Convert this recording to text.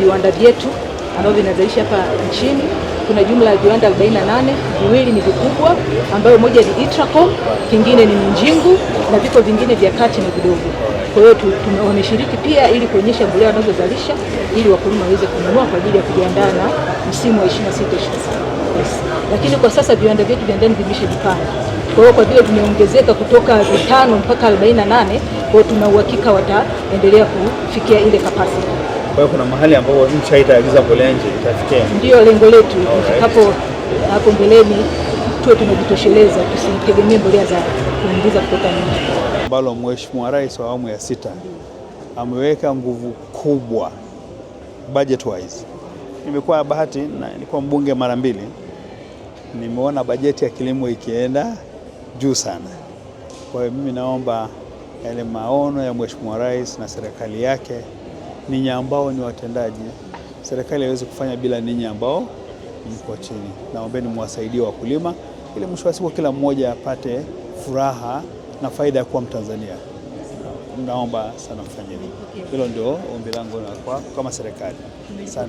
viwanda vyetu ambavyo vinazalisha hapa nchini. Kuna jumla ya viwanda 48, viwili ni vikubwa ambayo moja ni Itracom, kingine ni Minjingu na viko vingine vya kati na vidogo. Kwa hiyo wameshiriki pia ili kuonyesha mbolea wanazozalisha ili wakulima waweze kununua kwa ajili ya kujiandaa na msimu wa 26-27. Lakini kwa sasa viwanda vyetu vya ndani vimeshajipanga. Kwa hiyo kwa vile tumeongezeka kutoka 5 mpaka 48, kwa hiyo tuna uhakika wataendelea kufikia ile capacity. Kwa hiyo kuna mahali ambapo nchi haitaagiza mbolea nje itafikia. Ndio lengo letu. Hapo mbeleni tuwe tunajitosheleza, tusitegemee mbolea za kuingiza kutoka nje. Ambalo Mheshimiwa Rais wa awamu ya 6 ameweka nguvu kubwa budget wise. Nimekuwa bahati na nilikuwa mbunge mara 2. Nimeona bajeti ya kilimo ikienda juu sana. Kwa hiyo mimi naomba yale maono ya Mheshimiwa Rais na serikali yake, ninyi ambao ni watendaji, serikali haiwezi kufanya bila ninyi ambao mko chini. Naombeni muwasaidie wakulima ili mwisho wa siku kila mmoja apate furaha na faida ya kuwa Mtanzania. Naomba sana mfanye hilo. Hilo ndio ombi langu kama serikali. Asante.